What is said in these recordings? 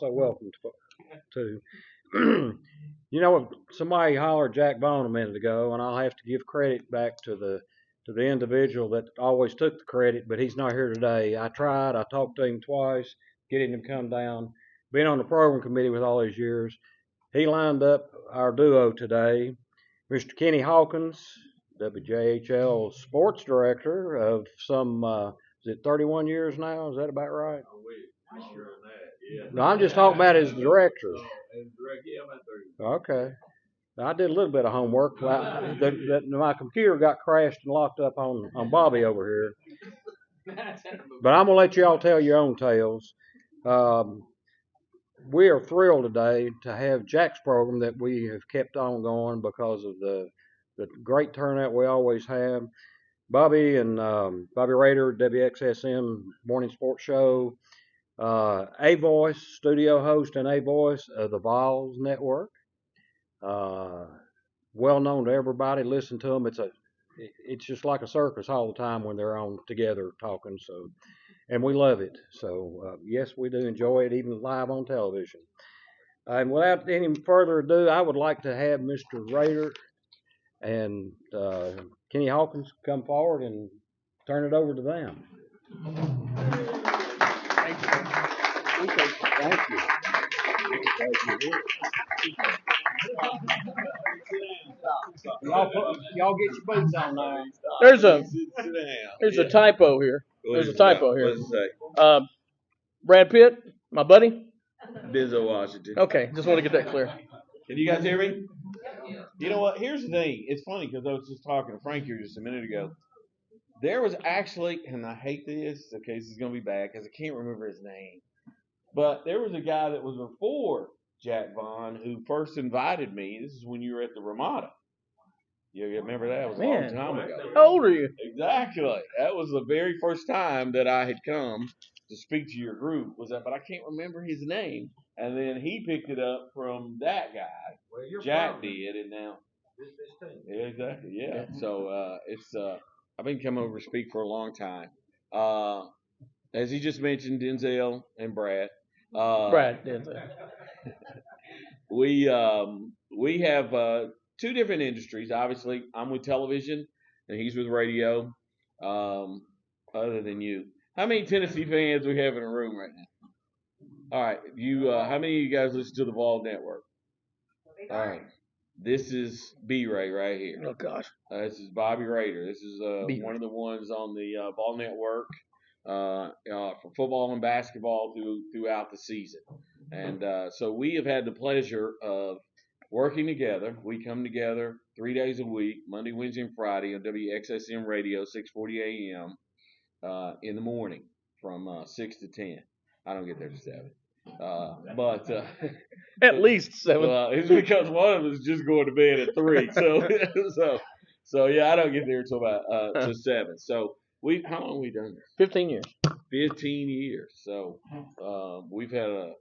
So welcome to. Somebody hollered Jack Bone a minute ago, and I'll have to give credit back to the individual that always took the credit, but he's not here today. I tried. I talked to him twice, getting him to come down. Been on the program committee with all these years. He lined up our duo today, Mr. Kenny Hawkins, WJHL sports director of some, is it 31 years now? Is that about right? Oh, wait, I'm sure on that, yeah. No, I'm just talking about as director. Oh, as direct, yeah, I'm at 30. Okay. I did a little bit of homework. My computer got crashed and locked up on Bobby over here. But I'm going to let you all tell your own tales. We are thrilled today to have Jack's program that we have kept on going because of the great turnout we always have. Bobby and Bobby Rader, WXSM Morning Sports Show, A Voice, studio host and A Voice of the Vols Network. Well known to everybody. Listen to them. It's just like a circus all the time when they're on together talking. So, and we love it. So yes, we do enjoy it, even live on television. And without any further ado, I would like to have Mr. Rader and Kenny Hawkins come forward and turn it over to them. Thank you. Thank you. Y'all get your boots on now. There's Yeah. a typo here. What There's a is typo that? here. What does it say? Brad Pitt, my buddy. Denzel Washington. Okay, just want to get that clear. Can you guys hear me? You know what? Here's the thing. It's funny because I was just talking to Frank here just a minute ago. There was actually, and I hate this, okay, this is going to be bad because I can't remember his name. But there was a guy that was before Jack Vaughn who first invited me. This is when you were at the Ramada. You remember that? It was a long Man, time ago. how old are you? Exactly. That was the very first time that I had come to speak to your group. Was that? But I can't remember his name. And then he picked it up from that guy. Well, Jack did, and now. Yeah, exactly. Yeah. So it's I've been coming over to speak for a long time. As he just mentioned, Denzel and Brad. Brad Denzel. We have two different industries. Obviously, I'm with television, and he's with radio. Other than you, how many Tennessee fans we have in a room right now? All right, you. How many of you guys listen to the Vol Network? All right, this is B-Ray right here. Oh gosh. This is Bobby Rader. This is B-Ray. one of the ones on the Vol Network for football and basketball throughout the season. And so we have had the pleasure of working together. We come together 3 days a week, Monday, Wednesday, and Friday on WXSM Radio, 6:40 a.m. In the morning from 6 to 10. I don't get there to 7. But At least 7. it's because one of us is just going to bed at 3. So yeah, I don't get there until about to 7. So how long have we done this? 15 years. 15 years. So we've had a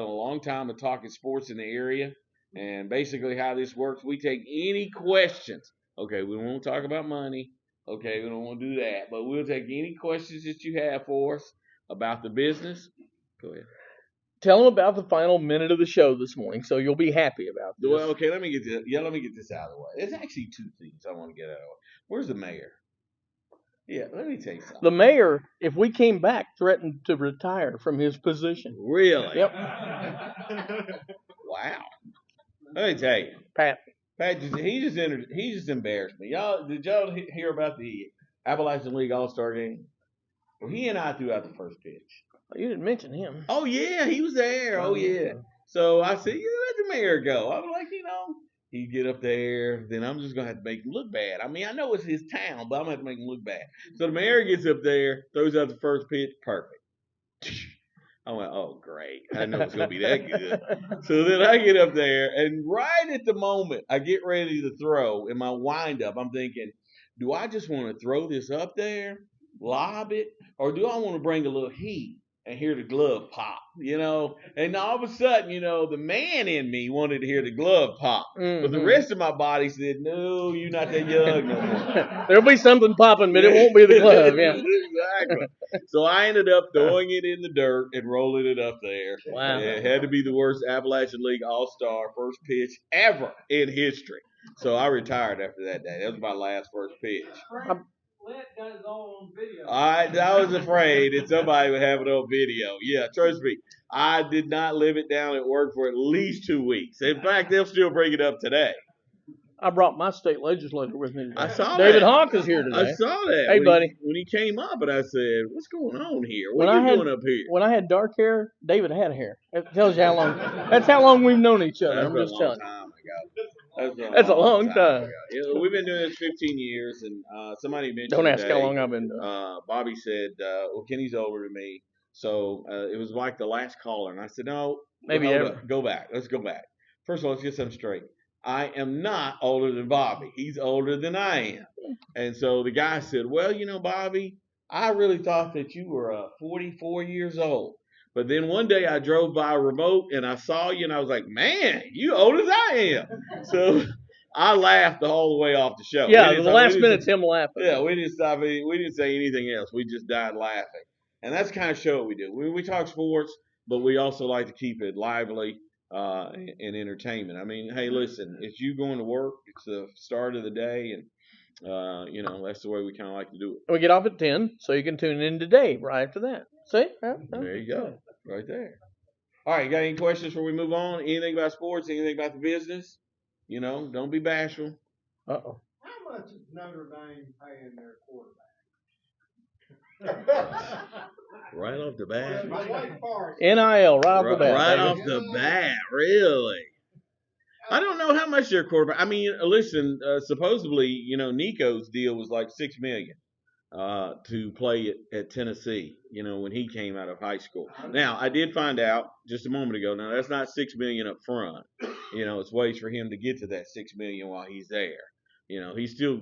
long time of talking sports in the area, and basically how this works, we take any questions. Okay, we won't talk about money. Okay, we don't want to do that, but we'll take any questions that you have for us about the business. Go ahead. Tell them about the final minute of the show this morning, so you'll be happy about this. Well, okay, let me get this out of the way. There's actually two things I want to get out of the way. Where's the mayor? Yeah, let me tell you something. The mayor, if we came back, threatened to retire from his position. Really? Yep. Wow. Let me tell you. Pat, He just embarrassed me. Did y'all hear about the Appalachian League All-Star game? Well, he and I threw out the first pitch. you didn't mention him. Oh yeah, he was there. Oh yeah. So I said, let the mayor go. I was like, he'd get up there, then I'm just gonna have to make him look bad. I mean, I know it's his town, but I'm gonna have to make him look bad. So the mayor gets up there, throws out the first pitch, perfect. I went, oh great. I didn't know it was gonna be that good. So then I get up there, and right at the moment I get ready to throw in my windup, I'm thinking, do I just want to throw this up there, lob it, or do I want to bring a little heat? and hear the glove pop, and all of a sudden, the man in me wanted to hear the glove pop, but the rest of my body said, no, you're not that young no more. There'll be something popping, but it won't be the glove. Yeah. Exactly. So I ended up throwing it in the dirt and rolling it up there. Wow. It had to be the worst Appalachian League All-Star first pitch ever in history. So I retired after that day. That was my last first pitch. Got his all on video. I was afraid that somebody would have it on video. Yeah, trust me. I did not live it down at work for at least 2 weeks. In fact, they'll still bring it up today. I brought my state legislator with me today. I saw David that. Hawkins here today. I saw that. Hey, buddy. When he came up, and I said, "What's going on here? What are you doing up here?" When I had dark hair, David had hair. That tells you how long. That's how long we've known each other. I'm just telling you. That's a long time. We've been doing this 15 years, and somebody mentioned. Don't ask today, how long I've been doing. Bobby said, "Well, Kenny's older than me." So it was like the last caller, and I said, "No, maybe ever. Go back. Let's go back. First of all, let's get something straight. I am not older than Bobby. He's older than I am." And so the guy said, "Well, Bobby, I really thought that you were 44 years old. But then one day I drove by a remote and I saw you and I was like, man, you old as I am." So I laughed all the way off the show. Yeah, the last minute's him laughing. Yeah, we didn't stop. We didn't say anything else. We just died laughing. And that's the kind of show we do. We talk sports, but we also like to keep it lively. And entertainment. I mean, hey, listen, it's you going to work. It's the start of the day, and that's the way we kind of like to do it. We get off at 10, so you can tune in today right after that. See? There you go, right there. All right, you got any questions before we move on? Anything about sports? Anything about the business? Don't be bashful. Uh-oh. How much is Notre Dame paying their quarterback? Right off the bat. NIL, right off the bat. Right off the bat, really. I don't know how much their quarterback. I mean, listen. Supposedly, Nico's deal was like $6 million to play at Tennessee. When he came out of high school. Now, I did find out just a moment ago. Now, that's not $6 million up front. It's ways for him to get to that $6 million while he's there. He's still,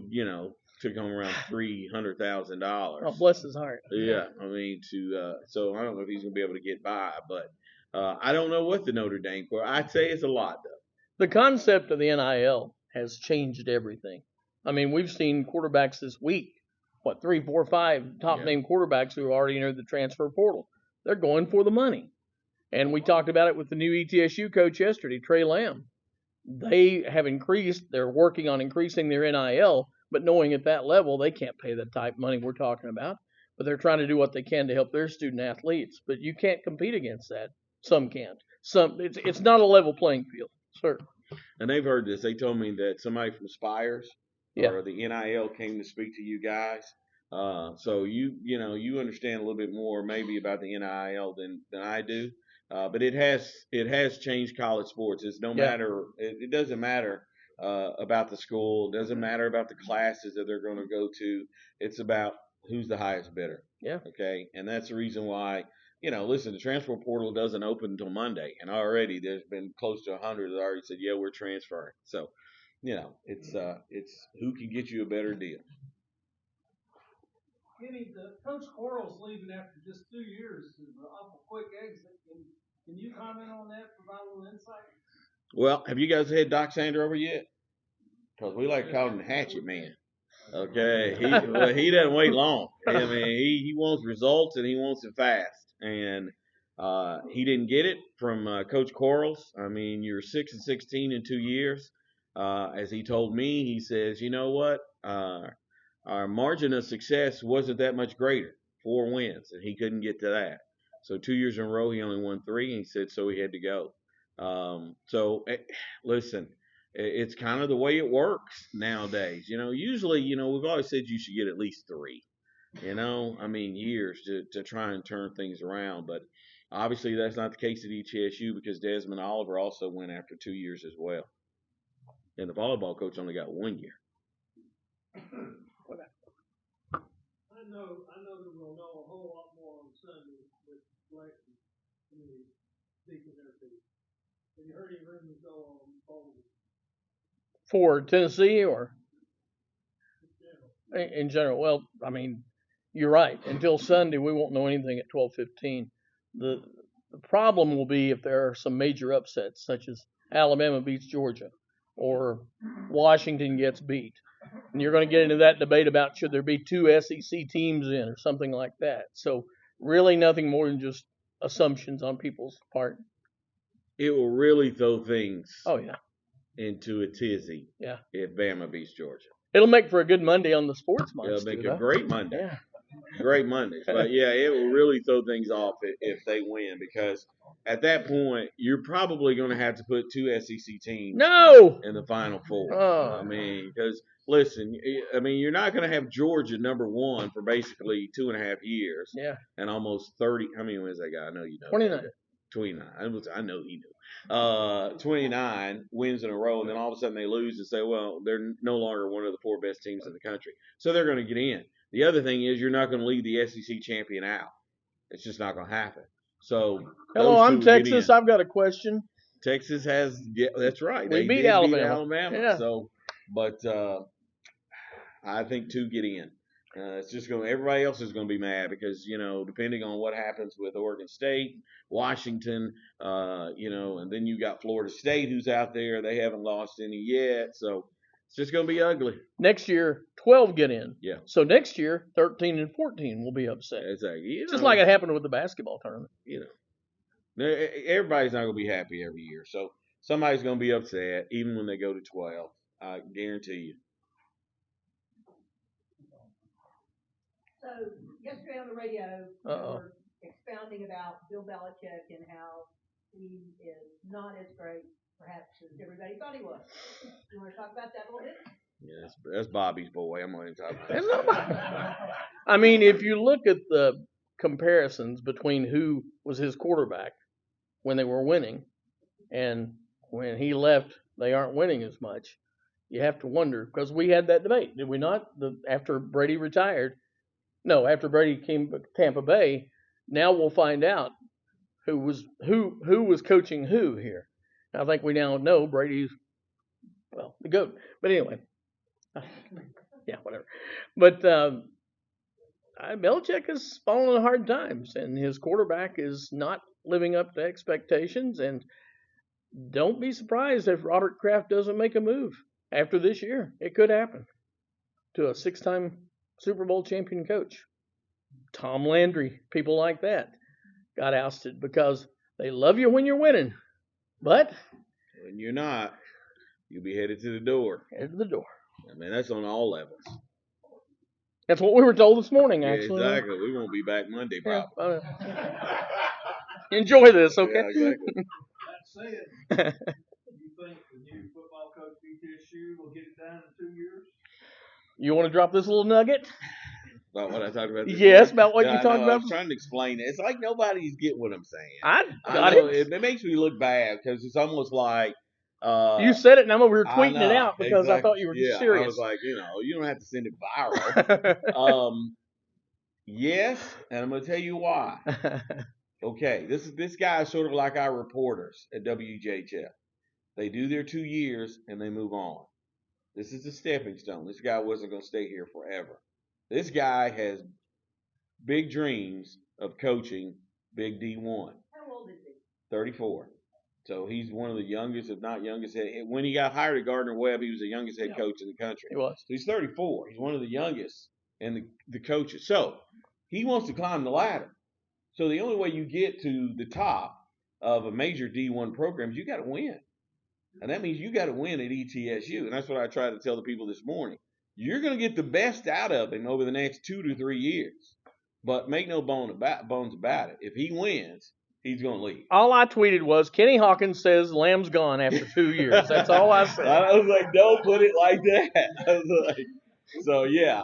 took home around $300,000. Oh, bless his heart. Yeah, I mean so I don't know if he's gonna be able to get by, but I don't know what the Notre Dame for. I'd say it's a lot though. The concept of the NIL has changed everything. I mean, we've seen quarterbacks this week. 3, 4, 5 top name quarterbacks who already entered the transfer portal. They're going for the money, and we talked about it with the new ETSU coach yesterday, Trey Lamb. They have increased. They're working on increasing their NIL. But knowing at that level, they can't pay the type of money we're talking about. But they're trying to do what they can to help their student athletes. But you can't compete against that. Some can't. It's not a level playing field, sir. And they've heard this. They told me that somebody from Spires or the NIL came to speak to you guys. So you understand a little bit more maybe about the NIL than I do. But it has changed college sports. It's no matter. It doesn't matter. About the school. It doesn't matter about the classes that they're going to go to. It's about who's the highest bidder. Yeah. Okay. And that's the reason why, listen, the transfer portal doesn't open until Monday. And already there's been close to 100 that already said, yeah, we're transferring. So, it's who can get you a better deal. Kenny, Coach Quarles leaving after just 2 years is an awful quick exit. Can you comment on that, provide a little insight? Well, have you guys had Doc Sander over yet? Because we like to call him the Hatchet Man. Okay, he doesn't wait long. I mean, he wants results and he wants it fast. And he didn't get it from Coach Quarles. I mean, you're 6-16 in 2 years. As he told me, he says, you know what? Our margin of success wasn't that much greater. 4 wins, and he couldn't get to that. So 2 years in a row, he only won 3, and he said so he had to go. Listen, it's kind of the way it works nowadays. Usually, we've always said you should get at least 3, years to try and turn things around. But obviously that's not the case at ETSU because Desmond Oliver also went after 2 years as well. And the volleyball coach only got 1 year. I know that we'll know a whole lot more on Sunday with selection in the Deacon Interview. Have you heard any rumors go on Boulder? For Tennessee or? In general. Well, I mean, you're right. Until Sunday, we won't know anything at 12:15. The problem will be if there are some major upsets, such as Alabama beats Georgia or Washington gets beat. And you're going to get into that debate about should there be 2 SEC teams in or something like that. So really nothing more than just assumptions on people's part. It will really throw things Oh, yeah. into a tizzy if Bama beats Georgia. It'll make for a good Monday on the sports monster. It'll make a great Monday. Yeah. Great Mondays. But, yeah, it will really throw things off if they win because at that point, you're probably going to have to put 2 SEC teams in the Final Four. Oh. I mean, because, listen, I mean, you're not going to have Georgia #1 for basically 2.5 years. Yeah. And almost 30. How many wins they got? I know you know. 29. 29. I know he knew. 29 wins in a row, and then all of a sudden they lose and say, well, they're no longer one of the 4 best teams in the country. So they're going to get in. The other thing is you're not going to leave the SEC champion out. It's just not going to happen. So hello, I'm Texas. I've got a question. Texas has, yeah, that's right. We beat Alabama. Yeah. So, but I think 2 get in. It's just going. Everybody else is going to be mad because depending on what happens with Oregon State, Washington, and then you got Florida State who's out there. They haven't lost any yet, so it's just going to be ugly. Next year, 12 get in. Yeah. So next year, 13 and 14 will be upset. Exactly. Just like it happened with the basketball tournament. Everybody's not going to be happy every year, so somebody's going to be upset even when they go to 12. I guarantee you. So yesterday on the radio, they were expounding about Bill Belichick and how he is not as great, perhaps, as everybody thought he was. You want to talk about that a little bit? Yeah, that's Bobby's boy. I'm going to talk about that. I mean, if you look at the comparisons between who was his quarterback when they were winning and when he left, they aren't winning as much. You have to wonder, because we had that debate, did we not? After Brady retired. No, after Brady came to Tampa Bay, now we'll find out who was coaching who here. I think we now know Brady's, well, the GOAT. But anyway, yeah, whatever. But Belichick is falling on hard times, and his quarterback is not living up to expectations. And don't be surprised if Robert Kraft doesn't make a move after this year. It could happen to a 6-time Super Bowl champion coach. Tom Landry, people like that, got ousted because they love you when you're winning, but when you're not, you'll be headed to the door. Headed to the door. I mean, that's on all levels. That's what we were told this morning, actually. Yeah, exactly. We won't be back Monday, probably. Enjoy this, okay? Yeah, exactly. That said, you think the new football coach BTSU will get it done in 2 years? You want to drop this little nugget? About what I talked about? Yes, about what you talked about. I was trying to explain it. It's like nobody's getting what I'm saying. I got it. It makes me look bad because it's almost like you said it, and I'm over here tweeting it out because I thought you were serious. I was like, you don't have to send it viral. Yes, and I'm going to tell you why. Okay, this guy is sort of like our reporters at WJHL. They do their 2 years and they move on. This is a stepping stone. This guy wasn't going to stay here forever. This guy has big dreams of coaching Big D1. How old is he? 34. So he's one of the youngest, if not youngest. When he got hired at Gardner-Webb, he was the youngest head coach in the country. He was. So he's 34. He's one of the youngest and the coaches. So he wants to climb the ladder. So the only way you get to the top of a major D1 program is you got to win. And that means you got to win at ETSU. And that's what I tried to tell the people this morning. You're going to get the best out of him over the next 2 to 3 years. But make no bones about it. If he wins, he's going to leave. All I tweeted was, Kenny Hawkins says Lamb's gone after 2 years. That's all I said. I was like, don't put it like that. I was like, so, yeah,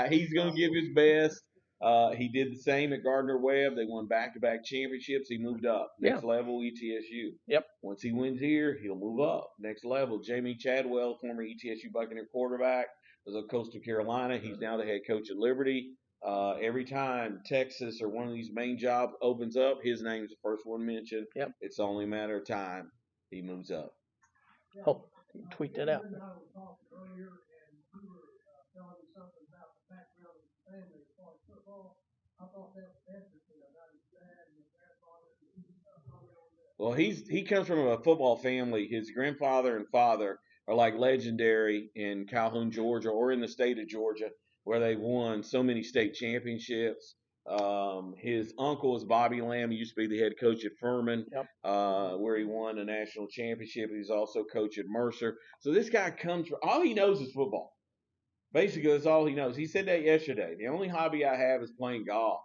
he's going to give his best. He did the same at Gardner-Webb. They won back-to-back championships. He moved up. Next level, ETSU. Yep. Once he wins here, he'll move up. Next level, Jamie Chadwell, former ETSU Buccaneer quarterback, was at Coastal Carolina. He's now the head coach at Liberty. Every time Texas or one of these main jobs opens up, his name's the first one mentioned. Yep. It's only a matter of time. He moves up. Oh, tweet that out. I thought that was interesting about his dad and his grandfather Well, he comes from a football family. His grandfather and father are like legendary in Calhoun, Georgia, or in the state of Georgia, where they won so many state championships. His uncle is Bobby Lamb. He used to be the head coach at Furman, Yep. where he won a national championship. He's also coach at Mercer. So this guy comes from, all he knows is football. Basically, that's all he knows. He said that yesterday. The only hobby I have is playing golf.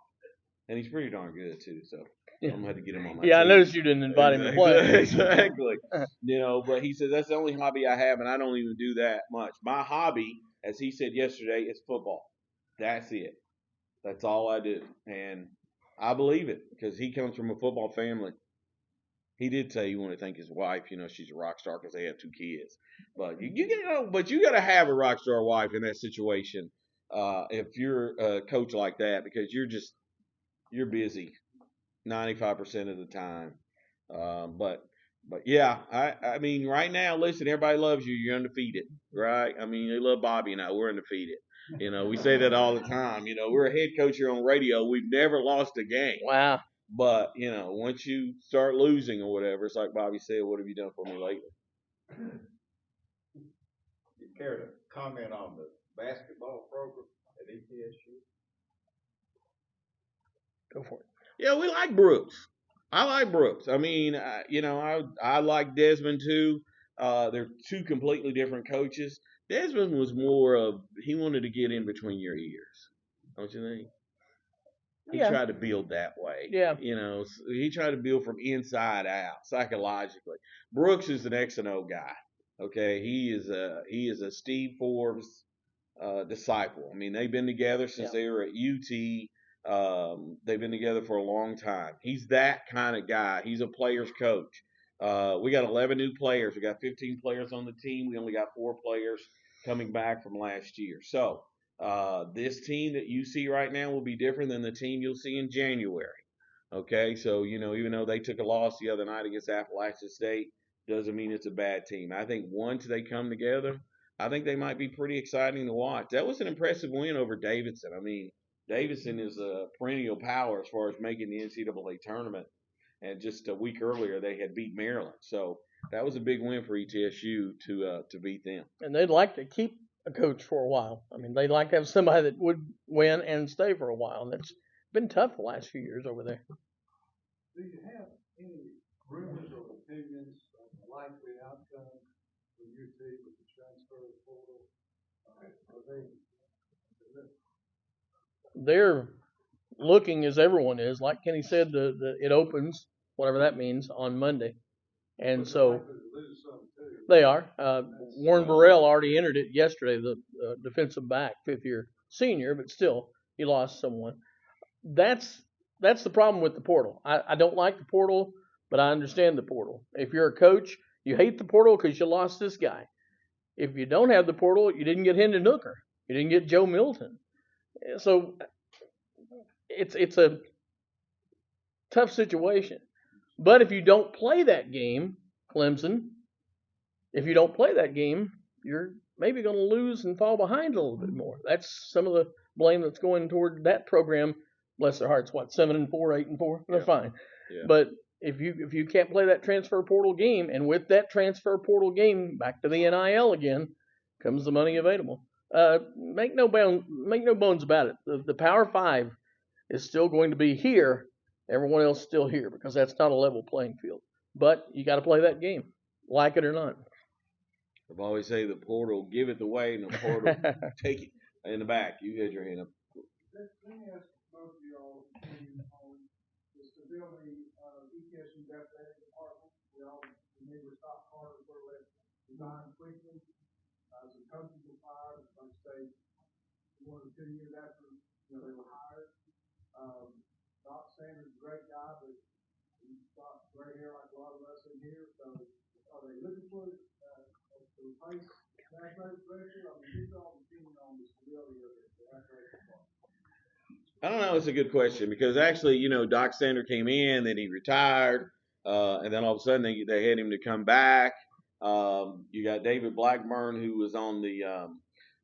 And he's pretty darn good, too. So I'm going to have to get him on my Yeah, team. I noticed you didn't invite him to play. Exactly. But he said, that's the only hobby I have, and I don't even do that much. My hobby, as he said yesterday, is football. That's it. That's all I do. And I believe it because he comes from a football family. He did say he wanted to thank his wife. She's a rock star because they have 2 kids. But you got to have a rock star wife in that situation if you're a coach like that because you're busy 95% of the time. But yeah, I mean, right now, listen, everybody loves you. You're undefeated, right? I mean, they love Bobby and I. We're undefeated. We say that all the time. We're a head coach here on radio. We've never lost a game. Wow. But, once you start losing or whatever, it's like Bobby said, what have you done for me lately? You care to comment on the basketball program at ETSU? Go for it. Yeah, we like Brooks. I like Brooks. I mean, I like Desmond too. They're 2 completely different coaches. Desmond was more of he wanted to get in between your ears, don't you think? He tried to build that way. Yeah. He tried to build from inside out psychologically. Brooks is an X and O guy. Okay, he is a Steve Forbes disciple. I mean, they've been together since they were at UT. They've been together for a long time. He's that kind of guy. He's a player's coach. We got 11 new players. We got 15 players on the team. We only got 4 players coming back from last year. So this team that you see right now will be different than the team you'll see in January. Okay, so even though they took a loss the other night against Appalachian State, doesn't mean it's a bad team. I think once they come together, I think they might be pretty exciting to watch. That was an impressive win over Davidson. I mean, Davidson is a perennial power as far as making the NCAA tournament. And just a week earlier, they had beat Maryland. So that was a big win for ETSU to beat them. And they'd like to keep a coach for a while. I mean, they'd like to have somebody that would win and stay for a while. And it's been tough the last few years over there. Do you have any rumors or opinions of the likely outcome for UT with the transfer portal? They're looking, as everyone is, like Kenny said, it opens, whatever that means, on Monday. And so they are. Warren Burrell already entered it yesterday, the defensive back, 5th-year senior, but still, he lost someone. That's the problem with the portal. I don't like the portal, but I understand the portal. If you're a coach, you hate the portal because you lost this guy. If you don't have the portal, you didn't get Hendon Hooker. You didn't get Joe Milton. So it's a tough situation. But if you don't play that game, Clemson, if you don't play that game, you're maybe going to lose and fall behind a little bit more. That's some of the blame that's going toward that program. Bless their hearts, 7-4, 8-4, they're fine. Yeah. But if you can't play that transfer portal game, and with that transfer portal game, back to the NIL again, comes the money available. Make no bones about it. The Power 5 is still going to be here. Everyone else still here because that's not a level playing field. But you got to play that game, like it or not. I've always say the portal give it away and the portal take it in the back. You had your hand up. Let me ask both of y'all opinion on the stability of ETSU's athletic department. Remember Scott Carter sort of let resign quickly. Some coaches were fired. Some say 1 or 2 years after they were hired. Doc Sanders is a great guy, but he's got gray hair like a lot of us in here. So are they looking for to replace the athletic director? I mean, who's all opinion on the stability of the athletic department? I don't know. It's a good question because actually, Doc Sander came in, then he retired, and then all of a sudden they had him to come back. You got David Blackburn, who was on the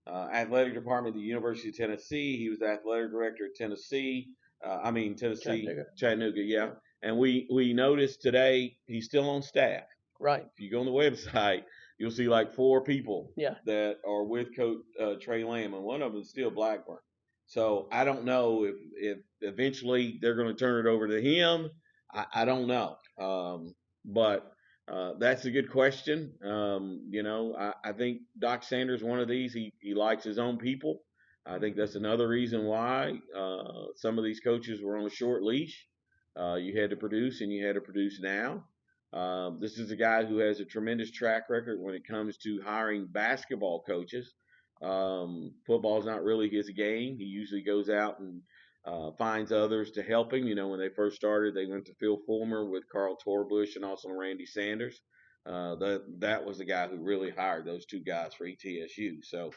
athletic department at the University of Tennessee. He was the athletic director at Tennessee. Chattanooga, yeah. And we noticed today he's still on staff. Right. If you go on the website, you'll see like 4 people Yeah. that are with Coach Trey Lamb, and one of them is still Blackburn. So I don't know if eventually they're going to turn it over to him. I don't know. But that's a good question. I think Doc Sanders, one of these, he likes his own people. I think that's another reason why some of these coaches were on a short leash. You had to produce, and you had to produce now. This is a guy who has a tremendous track record when it comes to hiring basketball coaches. Football's not really his game. He usually goes out and finds others to help him. When they first started, they went to Phil Fulmer with Carl Torbush and also Randy Sanders. That was the guy who really hired those 2 guys for ETSU. So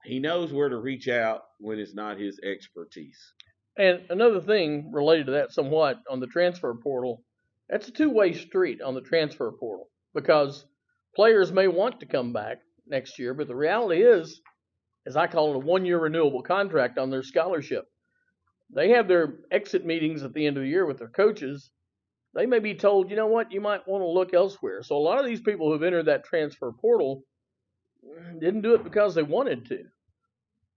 he knows where to reach out when it's not his expertise. And another thing related to that somewhat on the transfer portal, that's a two-way street on the transfer portal because players may want to come back next year, but the reality is, as I call it, a 1-year renewable contract on their scholarship. They have their exit meetings at the end of the year with their coaches. They may be told, you know what, you might want to look elsewhere. So a lot of these people who've entered that transfer portal didn't do it because they wanted to.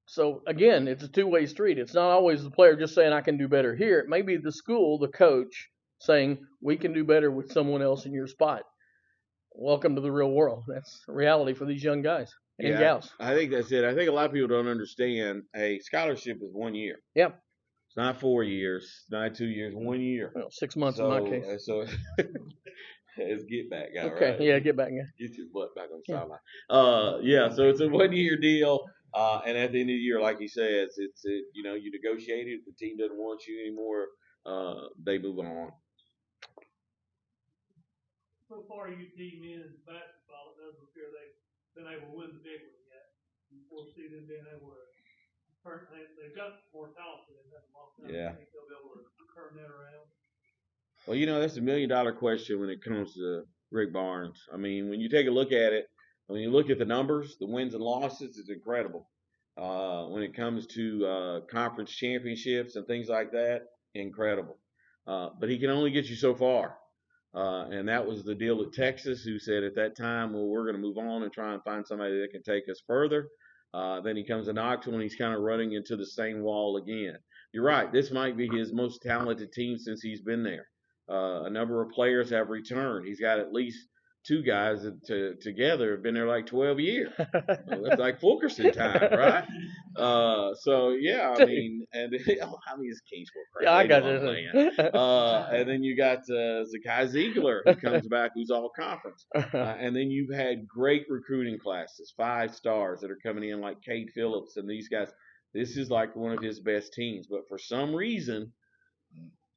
So again, it's a two-way street. It's not always the player just saying I can do better here. It may be the school, the coach, saying we can do better with someone else in your spot. Welcome to the real world. That's reality for these young guys and gals. I think that's it. I think a lot of people don't understand a scholarship is 1 year. Yeah. It's not 4 years, it's not 2 years, 1 year. Well, 6 months in my case. So it's get back guy, okay, right? yeah, get back guy. Get your butt back on the sideline. So it's a 1-year deal. And at the end of the year, like he says, you negotiated. If the team doesn't want you anymore, they move on. So far, UT men's basketball, it doesn't appear they've been able to win the big one yet. You foresee them being able to turn. They've got more talent than they've had a long time. Yeah. I think they'll be able to turn that around. Well, that's $1 million question when it comes to Rick Barnes. I mean, when you take a look at it, when you look at the numbers, the wins and losses, it's incredible. When it comes to conference championships and things like that, incredible. But he can only get you so far. And that was the deal at Texas, who said at that time, well, we're going to move on and try and find somebody that can take us further. Then he comes to Knoxville, and he's kind of running into the same wall again. You're right. This might be his most talented team since he's been there. A number of players have returned. He's got at least 2 guys that together have been there like 12 years. It's like Fulkerson time, right? I mean, it's Kingsport. Yeah, I got it. And then you got Zakai Ziegler, who comes back, who's all conference. And then you've had great recruiting classes, 5 stars that are coming in like Cade Phillips and these guys. This is like one of his best teams. But for some reason,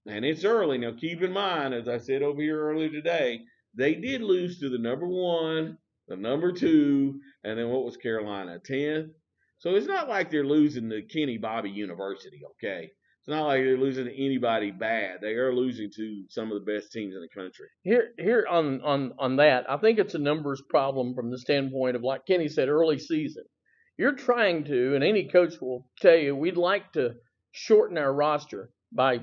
and it's early. Now, keep in mind, as I said over here earlier today, they did lose to the number 1, the number 2, and then what was Carolina, 10? So it's not like they're losing to Kenny Bobby University, okay? It's not like they're losing to anybody bad. They are losing to some of the best teams in the country. Here on that, I think it's a numbers problem from the standpoint of, like Kenny said, early season. You're trying to, and any coach will tell you, we'd like to shorten our roster by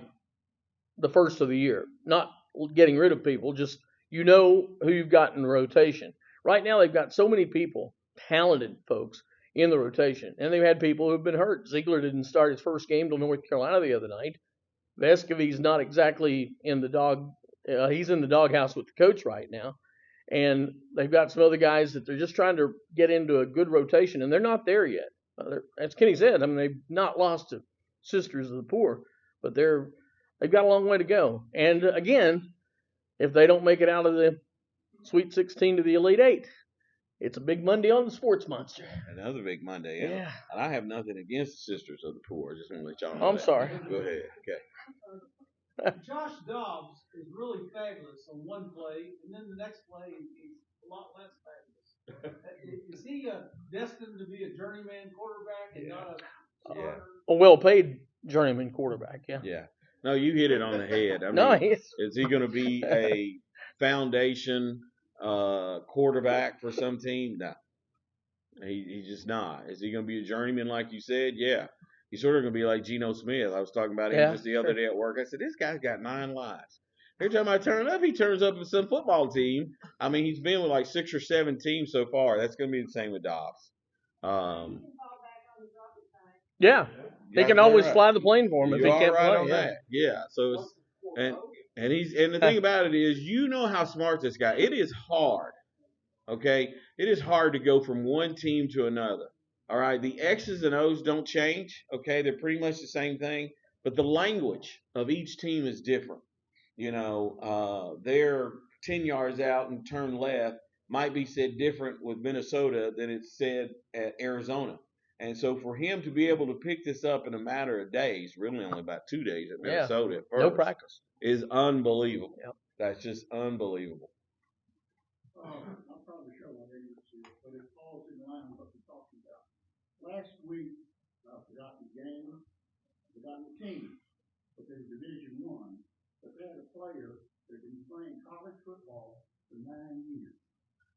the first of the year, not getting rid of people, just who you've got in rotation. Right now, they've got so many people, talented folks, in the rotation, and they've had people who've been hurt. Ziegler didn't start his first game till North Carolina the other night. Vescovi's not exactly in the he's in the doghouse with the coach right now, and they've got some other guys that they're just trying to get into a good rotation, and they're not there yet. As Kenny said, I mean, they've not lost to Sisters of the Poor, but they've got a long way to go. And again, if they don't make it out of the Sweet 16 to the Elite 8, it's a big Monday on the Sports Monster. Another big Monday, yeah. And I have nothing against the Sisters of the Poor. I just want to let y'all know. I'm sorry. Go ahead. Okay. Josh Dobbs is really fabulous on one play, and then the next play he's a lot less fabulous. Is he destined to be a journeyman quarterback and not a starter? A well-paid journeyman quarterback, yeah. Yeah. No, you hit it on the head. I mean, nice. Is he going to be a foundation quarterback for some team? No. He's just not. Is he going to be a journeyman like you said? Yeah. He's sort of going to be like Geno Smith. I was talking about him just the other day at work. I said, this guy's got 9 lives. Every time I turn up, he turns up with some football team. I mean, he's been with like 6 or 7 teams so far. That's going to be the same with Dobbs. Yeah. They can always fly the plane for him if he can't right play. On that. Yeah. So it's, and the thing about it is, you know how smart this guy. It is hard. Okay, it is hard to go from one team to another. All right, the X's and O's don't change. Okay, they're pretty much the same thing, but the language of each team is different. You know, they're 10 yards out and turn left might be said different with Minnesota than it's said at Arizona. And so for him to be able to pick this up in a matter of days, really only about 2 days at Minnesota at first, no practice, is unbelievable. Yep. That's just unbelievable. I'm probably sure what it is, but it falls in line with what we're talking about. Last week, I forgot the game, I forgot the team, but they were Division I, but they had a player that had been playing college football for 9 years.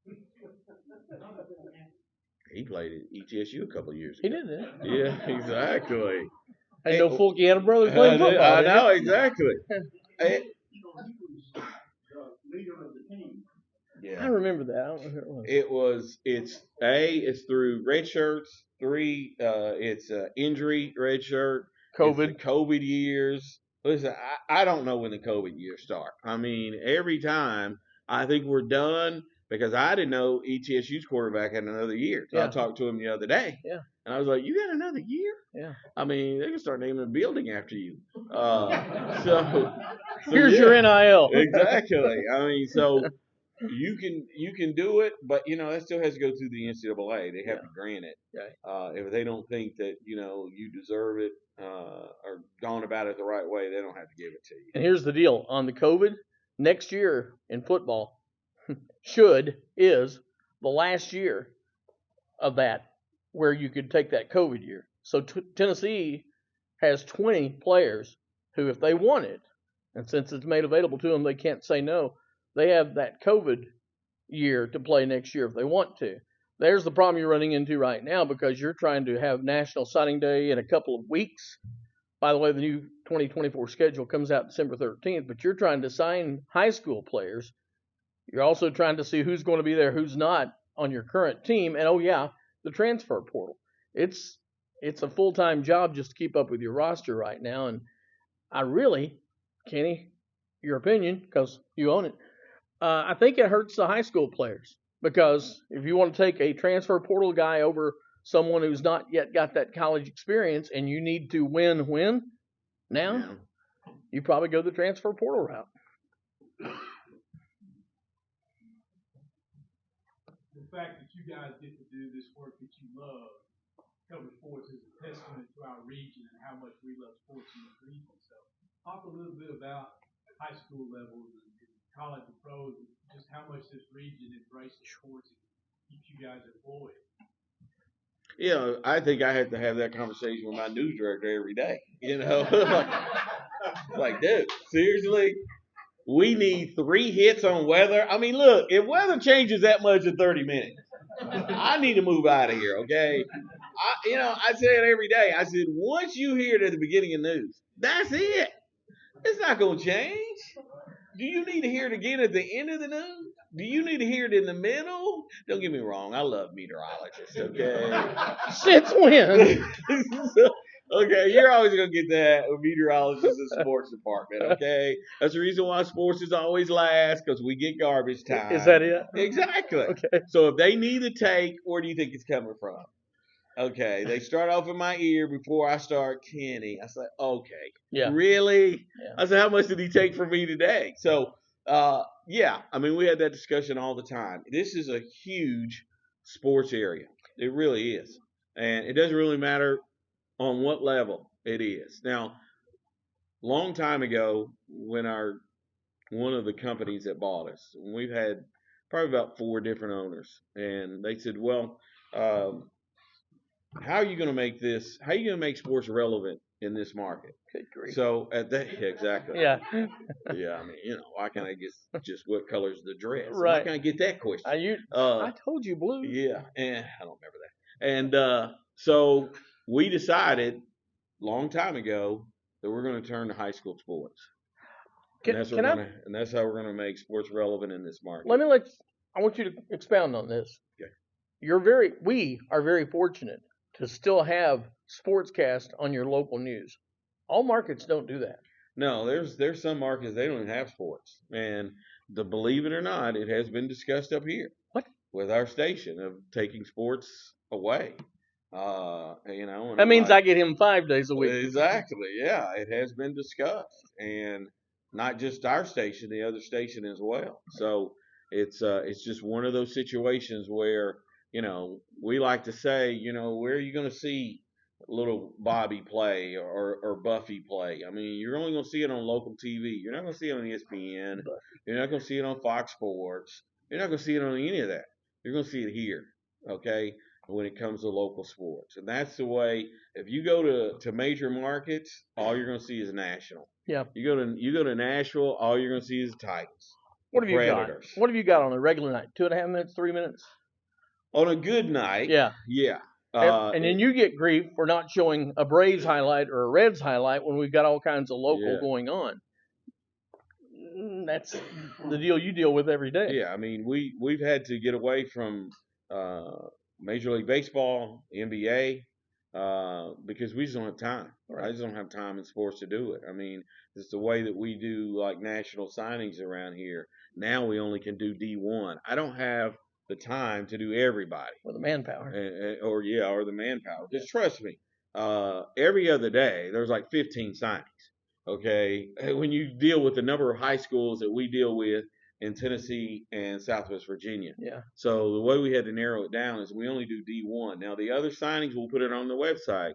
How did that happen? He played at ETSU a couple of years he ago. did it. Yeah, exactly. Hey, no Fulciano brothers playing football. I know, exactly. He was the leader of the team. Yeah. I remember that. I don't know who it was. It's through red shirts. 3, it's injury red shirt. COVID. It's the COVID years. Listen, I don't know when the COVID years start. I mean, every time I think we're done, because I didn't know ETSU's quarterback had another year. So I talked to him the other day. Yeah. And I was like, you got another year? Yeah. I mean, they can start naming a building after you. So here's your NIL. Exactly. I mean, so you can do it, but that still has to go through the NCAA. They have to grant it. If they don't think that you deserve it or gone about it the right way, they don't have to give it to you. And here's the deal on the COVID. Next year in football is the last year of that where you could take that COVID year. So Tennessee has 20 players who, if they want it, and since it's made available to them, they can't say no. They have that COVID year to play next year if they want to. There's the problem you're running into right now, because you're trying to have National Signing Day in a couple of weeks. By the way, the new 2024 schedule comes out December 13th, but you're trying to sign high school players. You're also trying to see who's going to be there, who's not on your current team. And, the transfer portal. It's a full-time job just to keep up with your roster right now. And I really, Kenny, your opinion, because you own it, I think it hurts the high school players, because if you want to take a transfer portal guy over someone who's not yet got that college experience and you need to win now, you probably go the transfer portal route. The fact that you guys get to do this work that you love, cover sports, is a testament to our region and how much we love sports in this region. So talk a little bit about high school levels and college and pros, and just how much this region embraces sports and keeps you guys employed. I think I have to have that conversation with my news director every day. Like, dude, seriously? We need 3 hits on weather. I mean, look, if weather changes that much in 30 minutes, I need to move out of here, okay? I say it every day. I said, once you hear it at the beginning of news, that's it. It's not going to change. Do you need to hear it again at the end of the news? Do you need to hear it in the middle? Don't get me wrong. I love meteorologists, okay? Since when? Okay, you're always going to get that meteorologist in the sports department, okay? That's the reason why sports is always last, because we get garbage time. Is that it? Exactly. Okay. So if they need a take, where do you think it's coming from? Okay, they start off in my ear before I start Kenny. I said, okay, really? Yeah. I said, how much did he take from me today? So, we had that discussion all the time. This is a huge sports area. It really is. And it doesn't really matter on what level it is. Now, long time ago, when one of the companies that bought us, we've had probably about 4 different owners, and they said, well, how are you going to make sports relevant in this market? Good grief. So exactly. Yeah. Yeah, I mean, why can't I just what color's the dress? Right. Why can't I get that question? I told you blue. Yeah, and I don't remember that. And so we decided long time ago that we're going to turn to high school sports. And that's how we're going to make sports relevant in this market. I want you to expound on this. Okay. We are very fortunate to still have sportscast on your local news. All markets don't do that. No, there's some markets they don't even have sports, and believe it or not, it has been discussed up here. What? With our station of taking sports away. That means I get him 5 days a week. Exactly. Yeah, it has been discussed, and not just our station, the other station as well. So it's just one of those situations where we like to say, where are you going to see little Bobby play or Buffy play? I mean, you're only going to see it on local TV. You're not going to see it on ESPN. You're not going to see it on Fox Sports. You're not going to see it on any of that. You're going to see it here, okay, when it comes to local sports. And that's the way, if you go to major markets, all you're going to see is national. Yeah. You go to Nashville, all you're going to see is the Titans. What have you got? What have you got on a regular night? 2.5 minutes, 3 minutes? On a good night. Yeah. Yeah. And then you get grief for not showing a Braves highlight or a Reds highlight when we've got all kinds of local going on. That's the deal you deal with every day. Yeah, I mean, we've had to get away from Major League Baseball, NBA, because we just don't have time. Right. I just don't have time in sports to do it. I mean, it's the way that we do like national signings around here. Now we only can do D1. I don't have the time to do everybody. Or the manpower. Or the manpower. Because trust me, every other day there's like 15 signings. Okay, when you deal with the number of high schools that we deal with in Tennessee and Southwest Virginia. Yeah. So the way we had to narrow it down is we only do D1. Now the other signings we'll put it on the website,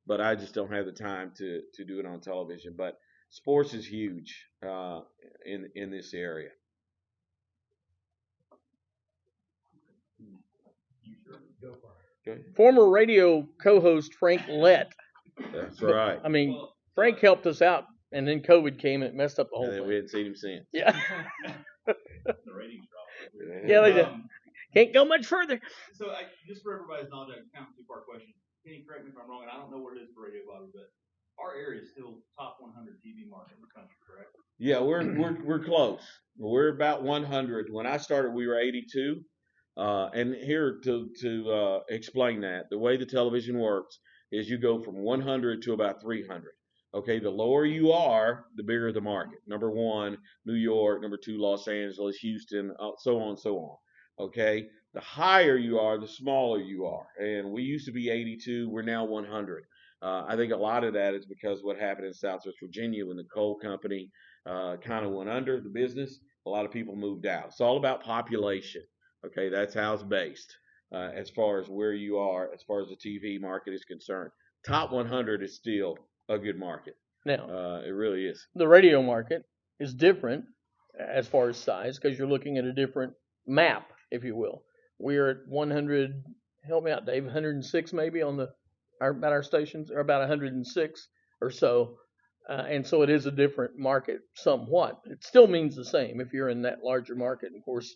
but I just don't have the time to do it on television. But sports is huge in this area. Former radio co-host Frank Lett. That's right. I mean, Frank helped us out, and then COVID came and it messed up the whole thing. We hadn't seen him since. Yeah. The ratings dropped. Yeah, they did. Can't go much further. So, just for everybody's knowledge, kind of a two-part question. Kenny, correct me if I'm wrong, and I don't know what it is for Radio Bobby, but our area is still top 100 TV market in the country, correct? Yeah, we're close. We're about 100. When I started, we were 82. And here to explain that, the way the television works is you go from 100 to about 300. Okay, the lower you are, the bigger the market. Number 1, New York. Number 2, Los Angeles, Houston, so on and so on. Okay, the higher you are, the smaller you are. And we used to be 82. We're now 100. I think a lot of that is because what happened in Southwest Virginia when the coal company kind of went under the business. A lot of people moved out. It's all about population. Okay, that's how it's based as far as where you are, as far as the TV market is concerned. Top 100 is still a good market. Now, it really is. The radio market is different as far as size because you're looking at a different map, if you will. We're at 100, help me out, Dave, 106 maybe on our stations, or about 106 or so. And so it is a different market somewhat. It still means the same if you're in that larger market. And of course,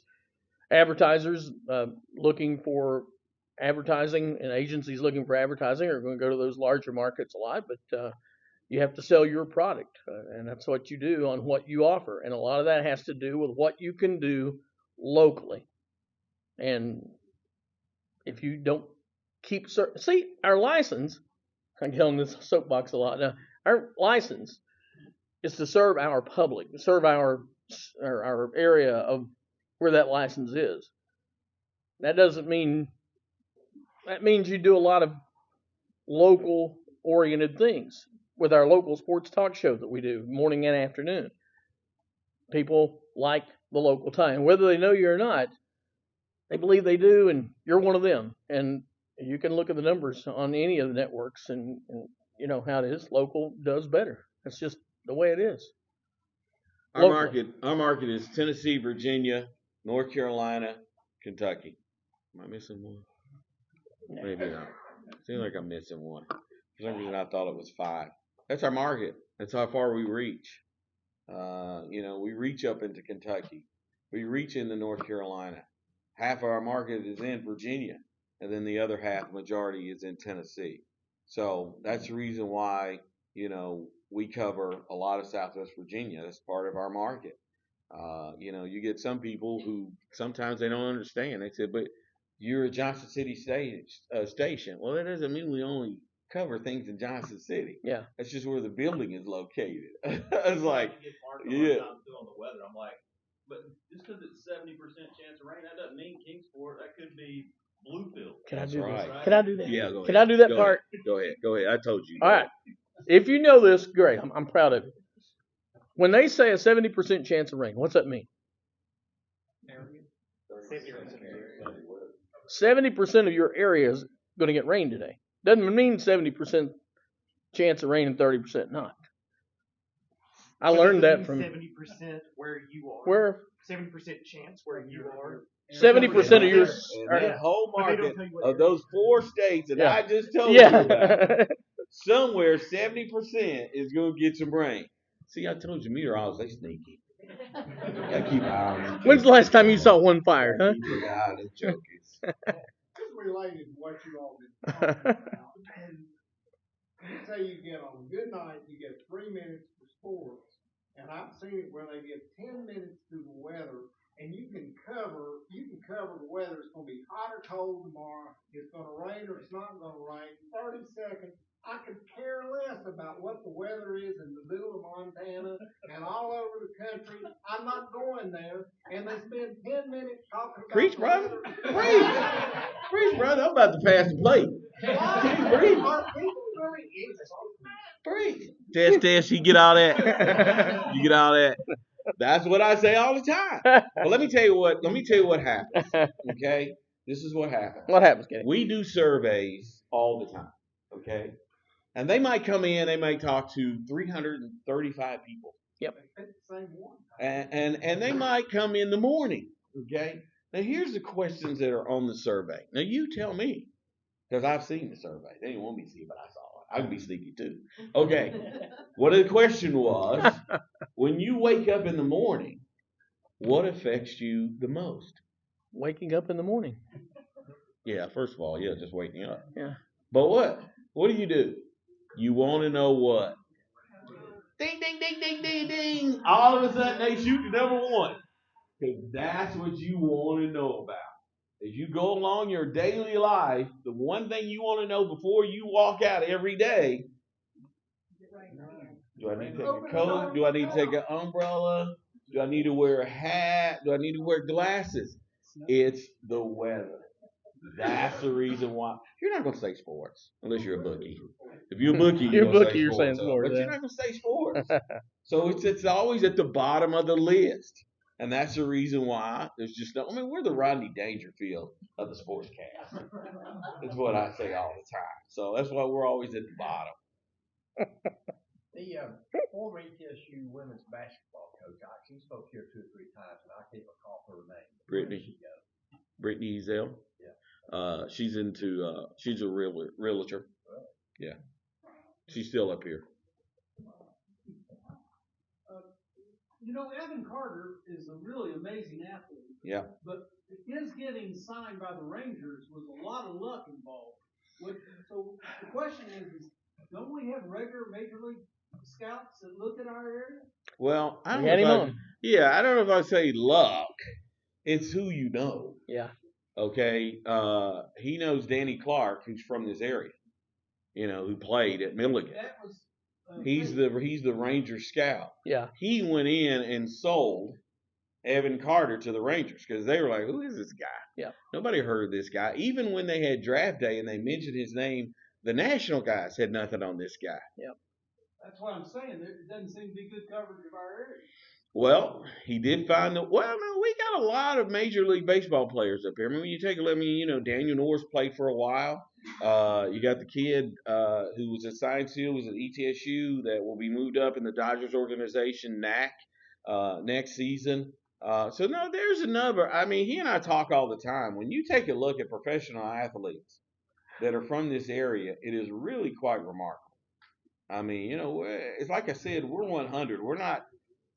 advertisers looking for advertising and agencies looking for advertising are going to go to those larger markets a lot, but you have to sell your product, and that's what you do on what you offer. And a lot of that has to do with what you can do locally. And if you don't see, our license, I get on this soapbox a lot now, our license is to serve our public, to serve our area of where that license is. That means you do a lot of local oriented things with our local sports talk show that we do morning and afternoon. People like the local tie, and whether they know you or not, they believe they do, and you're one of them. And you can look at the numbers on any of the networks, and you know how it is. Local does better. That's just the way it is. Our market is Tennessee, Virginia, North Carolina, Kentucky. Am I missing one? Maybe not. Seems like I'm missing one. For some reason, I thought it was 5. That's our market. That's how far we reach. We reach up into Kentucky. We reach into North Carolina. Half of our market is in Virginia, and then the other half, majority, is in Tennessee. So that's the reason why, we cover a lot of Southwest Virginia. That's part of our market. You get some people who sometimes they don't understand. They say, but you're a Johnson City station. Well, that doesn't mean we only cover things in Johnson City. Yeah. That's just where the building is located. It's like, yeah. On the weather, I'm like, but just because it's 70% chance of rain, that doesn't mean Kingsport. That could be Bluefield. Can I That's do right. this? Can I do that? Yeah, go ahead. Can I do that Go part? ahead. Go ahead. I told you. All right. If you know this, great. I'm proud of you. When they say a 70% chance of rain, what's that mean? 70% of your area is going to get rain today. Doesn't mean 70% chance of rain and 30% not. I learned that from 70% where you are. where 70% chance where you are. 70% of your and that whole market of those 4 states that I just told you yeah. about, somewhere 70% is going to get some rain. See, I told you meteorologists, they sneaky. I keep an eye on them. When's the last time you saw one fire, huh? Keep an eye on them jokers. It's related to what you all been talking about. And you say you get on a good night, you get 3 minutes for sports. And I've seen it where they get 10 minutes through the weather, and you can cover the weather. It's going to be hot or cold tomorrow. It's going to rain or it's not going to rain. 30 seconds. I could care less about what the weather is in the middle of Montana and all over the country. I'm not going there. And they spend 10 minutes talking about Preach, the brother. weather. Preach, brother. I'm about to pass the plate. Preach. Are people really interested? Preach. Test. You get all that. You get all that. That's what I say all the time. But let me tell you what happens. Okay? This is what happens. What happens, Kenny? We do surveys all the time. Okay? And they might come in, they might talk to 335 people. Yep. And they might come in the morning. Okay? Now here's the questions that are on the survey. Now you tell me, because I've seen the survey. They didn't want me to see it, but I saw it. I can be sneaky too. Okay. What the question was, when you wake up in the morning, what affects you the most? Waking up in the morning. Yeah, first of all, just waking up. Yeah. But what? What do? You want to know what? Ding, ding, ding, ding, ding, ding. All of a sudden, they shoot the number 1. Because that's what you want to know about. As you go along your daily life, the one thing you want to know before you walk out every day, do I need to take a coat? Do I need to take an umbrella? Do I need to wear a hat? Do I need to wear glasses? It's the weather. That's the reason why. You're not going to say sports unless you're a bookie. If you're a bookie, you're saying sports. But you're not going to say sports. So it's always at the bottom of the list. And that's the reason why there's just we're the Rodney Dangerfield of the sportscast. That's what I say all the time. So that's why we're always at the bottom. The former ETSU women's basketball coach, she spoke here 2 or 3 times, and I can't recall her name. Brittany Ezell. Yeah. She's a realtor. Yeah. She's still up here. Evan Carter is a really amazing athlete. Yeah. But his getting signed by the Rangers was a lot of luck involved. So the question is don't we have regular Major League scouts that look at our area? Well, I don't know if I say luck. It's who you know. Yeah. Okay. He knows Danny Clark, who's from this area. Who played at Milligan. That was He's the Ranger scout. Yeah. He went in and sold Evan Carter to the Rangers because they were like, who is this guy? Yeah. Nobody heard of this guy. Even when they had draft day and they mentioned his name, the national guys had nothing on this guy. Yep. That's what I'm saying. It doesn't seem to be good coverage of our area. Well, he did find we got a lot of Major League Baseball players up here. When you take a look, Daniel Norris played for a while. You got the kid who was at Science Hill, was at ETSU, that will be moved up in the Dodgers organization, NAC, next season. There's another. He and I talk all the time. When you take a look at professional athletes that are from this area, it is really quite remarkable. It's like I said, we're 100. We're not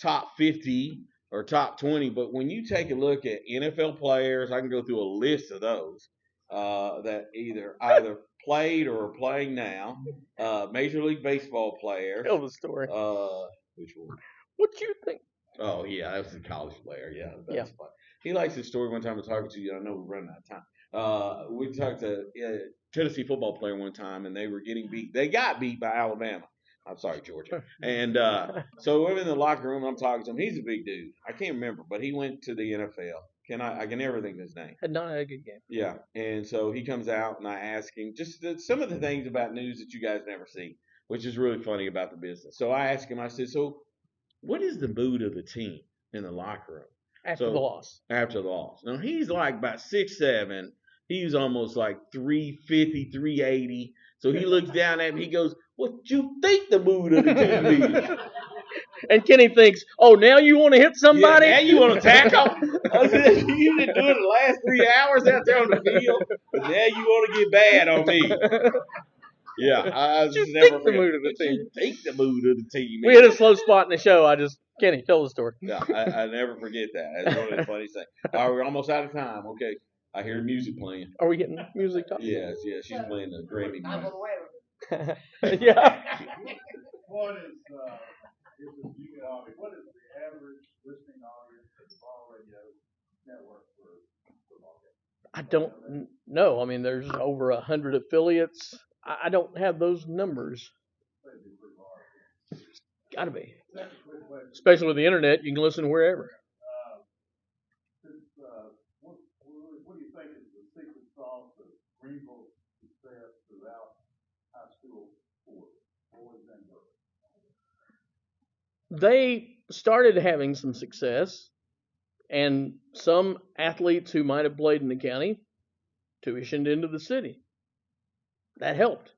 top 50 or top 20, but when you take a look at NFL players, I can go through a list of those that either played or are playing now, Major League Baseball player. Tell the story. Which one? What you think? Oh, yeah, that was a college player. Yeah, the Yeah. best player. He likes his story. One time I was talking to you. I know we're running out of time. We talked to a Tennessee football player one time, and they were getting beat. They got beat by Alabama. I'm sorry, Georgia. And so we're in the locker room. I'm talking to him. He's a big dude. I can't remember, but he went to the NFL. I can never think of his name. Had not had a good game. Yeah. And so he comes out, and I ask him just some of the things about news that you guys never see, which is really funny about the business. So I asked him, I said, so what is the mood of the team in the locker room? After the loss. After the loss. Now, he's like about 6'7". He's almost like 350, 380. So he looks down at me. He goes, what you think the mood of the team is? And Kenny thinks, oh, now you want to hit somebody? Yeah, now you want to tackle? I said, you've been doing it the last 3 hours out there on the field, but now you want to get bad on me. Yeah, I just never forget. The mood of the team. You think the mood of the team. We hit a slow spot in the show. Kenny, tell the story. Yeah, I never forget that. That's one of the funniest things. All right, we're almost out of time. Okay, I hear music playing. Are we getting music talk? Yes, she's playing the Grammy music. Yeah. What is the average listening audience of the Ball Radio Network for football games? I don't know. I mean, there's over 100 affiliates. I don't have those numbers. Gotta be. Especially with the internet, you can listen wherever. What do you think is the secret sauce of Greenville's success throughout high school sports, boys and girls? They started having some success, and some athletes who might have played in the county tuitioned into the city. That helped.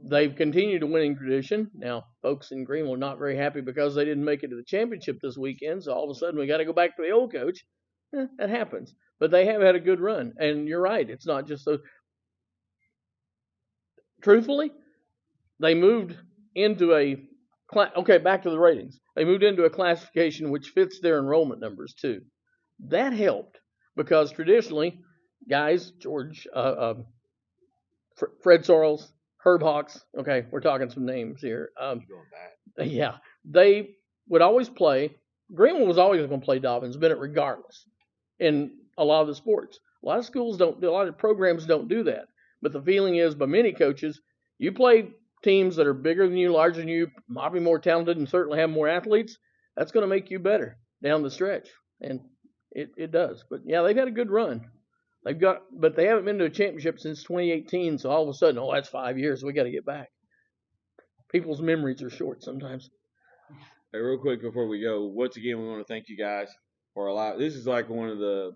They've continued a winning tradition. Now, folks in Greenville are not very happy because they didn't make it to the championship this weekend, so all of a sudden we got to go back to the old coach. That happens. But they have had a good run, and you're right. It's not just those. Truthfully, they moved into back to the ratings. They moved into a classification which fits their enrollment numbers too. That helped because traditionally, guys, George, Fred Sorrells, Herb Hawks, okay, we're talking some names here. Yeah, they would always play. Greenville was always going to play Dobbins Bennett regardless in a lot of the sports. A lot of schools don't do, a lot of programs don't do that. But the feeling is by many coaches, you play teams that are bigger than you, larger than you, might be more talented and certainly have more athletes, that's going to make you better down the stretch. And it does. But yeah, they've had a good run. But they haven't been to a championship since 2018, so all of a sudden, that's 5 years. We got to get back. People's memories are short sometimes. Hey, real quick before we go, once again, we want to thank you guys for a lot. This is like the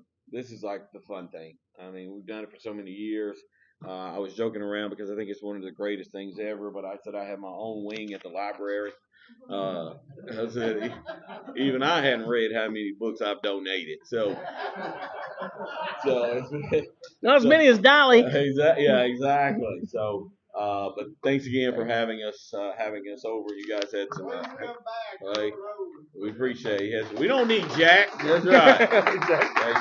fun thing. I mean, we've done it for so many years. I was joking around because I think it's one of the greatest things ever, but I said I have my own wing at the library. I said, even I hadn't read how many books I've donated. So not as many as Dolly. Yeah, exactly. So, but thanks again for having us over. You guys had some. We appreciate it. We don't need Jack. That's right. Exactly.